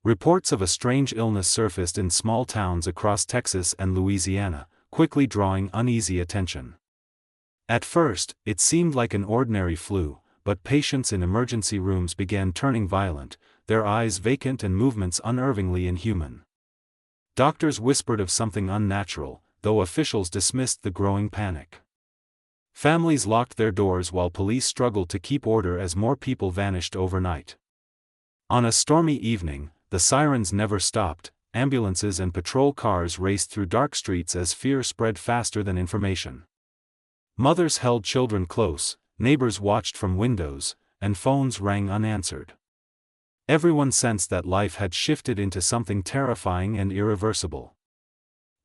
Reports of a strange illness surfaced in small towns across Texas and Louisiana, quickly drawing uneasy attention. At first, it seemed like an ordinary flu, but patients in emergency rooms began turning violent, their eyes vacant and movements unnervingly inhuman. Doctors whispered of something unnatural, though officials dismissed the growing panic. Families locked their doors while police struggled to keep order as more people vanished overnight. On a stormy evening, the sirens never stopped, ambulances and patrol cars raced through dark streets as fear spread faster than information. Mothers held children close, neighbors watched from windows, and phones rang unanswered. Everyone sensed that life had shifted into something terrifying and irreversible.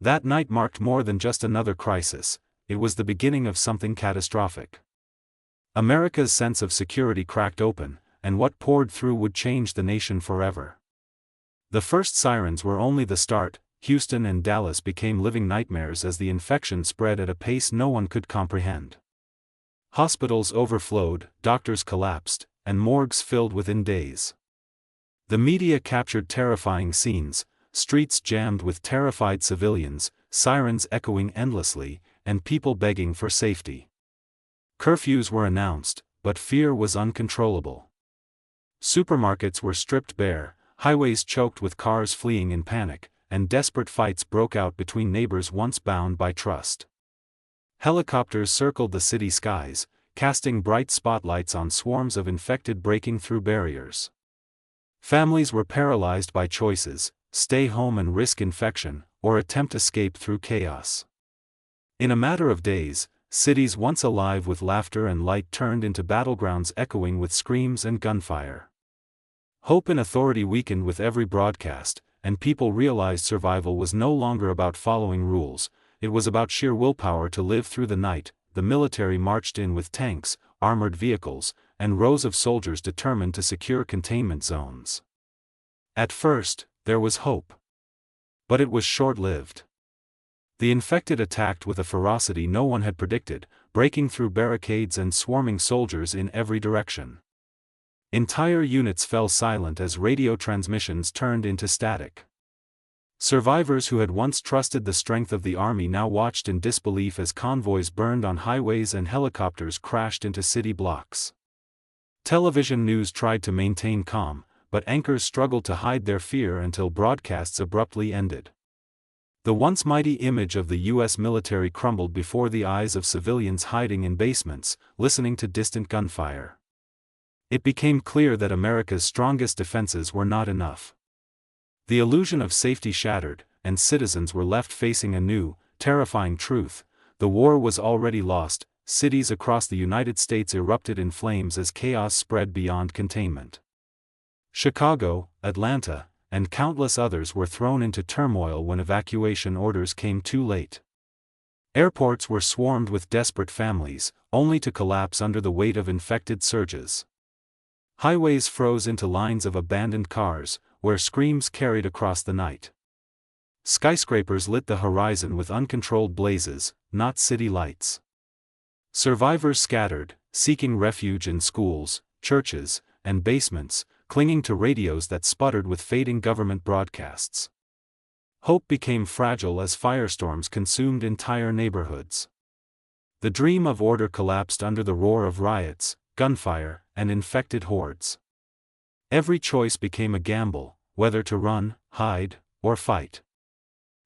That night marked more than just another crisis, it was the beginning of something catastrophic. America's sense of security cracked open, and what poured through would change the nation forever. The first sirens were only the start. Houston and Dallas became living nightmares as the infection spread at a pace no one could comprehend. Hospitals overflowed, doctors collapsed, and morgues filled within days. The media captured terrifying scenes, streets jammed with terrified civilians, sirens echoing endlessly, and people begging for safety. Curfews were announced, but fear was uncontrollable. Supermarkets were stripped bare, highways choked with cars fleeing in panic, and desperate fights broke out between neighbors once bound by trust. Helicopters circled the city skies, casting bright spotlights on swarms of infected breaking through barriers. Families were paralyzed by choices: stay home and risk infection, or attempt escape through chaos. In a matter of days, cities once alive with laughter and light turned into battlegrounds echoing with screams and gunfire. Hope in authority weakened with every broadcast, and people realized survival was no longer about following rules, it was about sheer willpower to live through the night. The military marched in with tanks, armored vehicles, and rows of soldiers determined to secure containment zones. At first, there was hope. But it was short-lived. The infected attacked with a ferocity no one had predicted, breaking through barricades and swarming soldiers in every direction. Entire units fell silent as radio transmissions turned into static. Survivors who had once trusted the strength of the army now watched in disbelief as convoys burned on highways and helicopters crashed into city blocks. Television news tried to maintain calm, but anchors struggled to hide their fear until broadcasts abruptly ended. The once mighty image of the U.S. military crumbled before the eyes of civilians hiding in basements, listening to distant gunfire. It became clear that America's strongest defenses were not enough. The illusion of safety shattered, and citizens were left facing a new, terrifying truth: the war was already lost. Cities across the United States erupted in flames as chaos spread beyond containment. Chicago, Atlanta, and countless others were thrown into turmoil when evacuation orders came too late. Airports were swarmed with desperate families, only to collapse under the weight of infected surges. Highways froze into lines of abandoned cars, where screams carried across the night. Skyscrapers lit the horizon with uncontrolled blazes, not city lights. Survivors scattered, seeking refuge in schools, churches, and basements, clinging to radios that sputtered with fading government broadcasts. Hope became fragile as firestorms consumed entire neighborhoods. The dream of order collapsed under the roar of riots, gunfire, and infected hordes. Every choice became a gamble, whether to run, hide, or fight.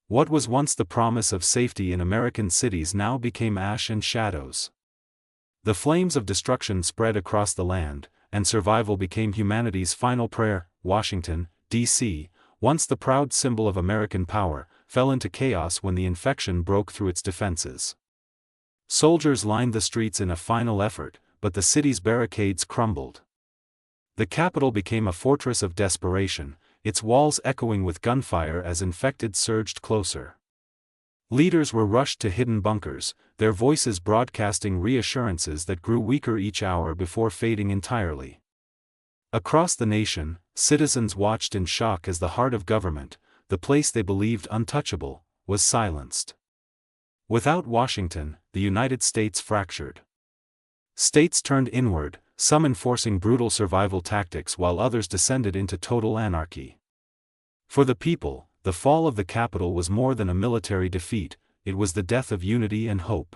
What was once the promise of safety in American cities now became ash and shadows. The flames of destruction spread across the land, and survival became humanity's final prayer. Washington, D.C., once the proud symbol of American power, fell into chaos when the infection broke through its defenses. Soldiers lined the streets in a final effort, but the city's barricades crumbled. The capital became a fortress of desperation, its walls echoing with gunfire as infected surged closer. Leaders were rushed to hidden bunkers, their voices broadcasting reassurances that grew weaker each hour before fading entirely. Across the nation, citizens watched in shock as the heart of government, the place they believed untouchable, was silenced. Without Washington, the United States fractured. States turned inward, some enforcing brutal survival tactics while others descended into total anarchy. For the people, the fall of the capital was more than a military defeat, it was the death of unity and hope.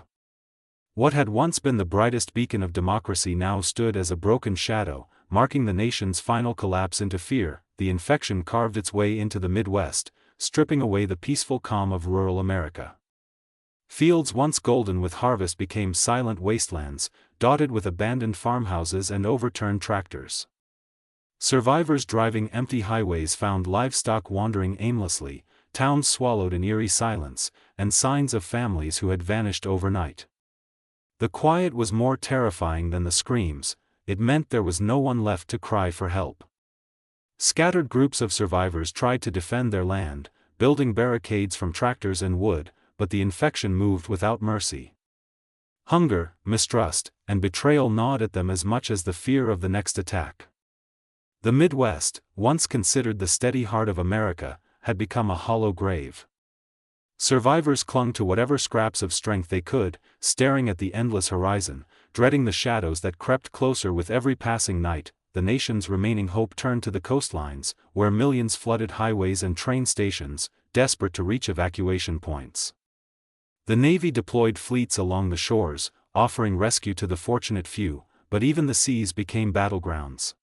What had once been the brightest beacon of democracy now stood as a broken shadow, marking the nation's final collapse into fear. The infection carved its way into the Midwest, stripping away the peaceful calm of rural America. Fields once golden with harvest became silent wastelands, dotted with abandoned farmhouses and overturned tractors. Survivors driving empty highways found livestock wandering aimlessly, towns swallowed in eerie silence, and signs of families who had vanished overnight. The quiet was more terrifying than the screams. It meant there was no one left to cry for help. Scattered groups of survivors tried to defend their land, building barricades from tractors and wood, but the infection moved without mercy. Hunger, mistrust, and betrayal gnawed at them as much as the fear of the next attack. The Midwest, once considered the steady heart of America, had become a hollow grave. Survivors clung to whatever scraps of strength they could, staring at the endless horizon, dreading the shadows that crept closer with every passing night. The nation's remaining hope turned to the coastlines, where millions flooded highways and train stations, desperate to reach evacuation points. The Navy deployed fleets along the shores, offering rescue to the fortunate few, but even the seas became battlegrounds.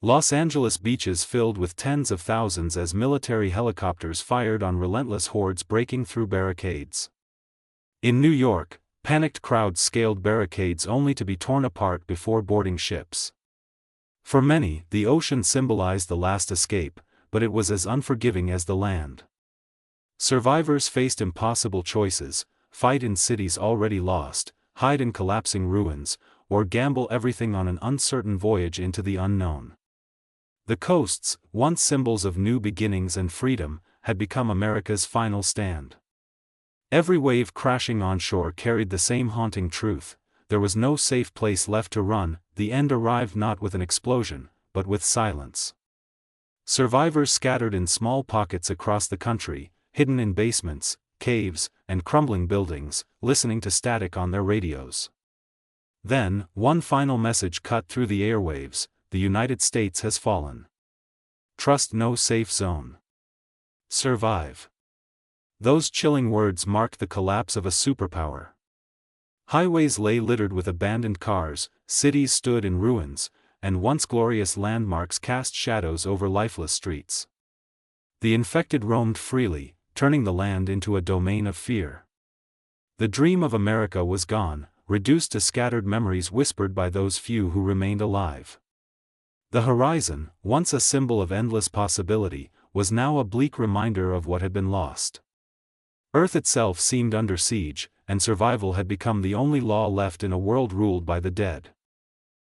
Los Angeles beaches filled with tens of thousands as military helicopters fired on relentless hordes breaking through barricades. In New York, panicked crowds scaled barricades only to be torn apart before boarding ships. For many, the ocean symbolized the last escape, but it was as unforgiving as the land. Survivors faced impossible choices: fight in cities already lost, hide in collapsing ruins, or gamble everything on an uncertain voyage into the unknown. The coasts, once symbols of new beginnings and freedom, had become America's final stand. Every wave crashing onshore carried the same haunting truth: there was no safe place left to run. The end arrived not with an explosion, but with silence. Survivors scattered in small pockets across the country, hidden in basements, caves, and crumbling buildings, listening to static on their radios. Then, one final message cut through the airwaves: the United States has fallen. Trust no safe zone. Survive. Those chilling words marked the collapse of a superpower. Highways lay littered with abandoned cars, cities stood in ruins, and once glorious landmarks cast shadows over lifeless streets. The infected roamed freely, turning the land into a domain of fear. The dream of America was gone, reduced to scattered memories whispered by those few who remained alive. The horizon, once a symbol of endless possibility, was now a bleak reminder of what had been lost. Earth itself seemed under siege, and survival had become the only law left in a world ruled by the dead.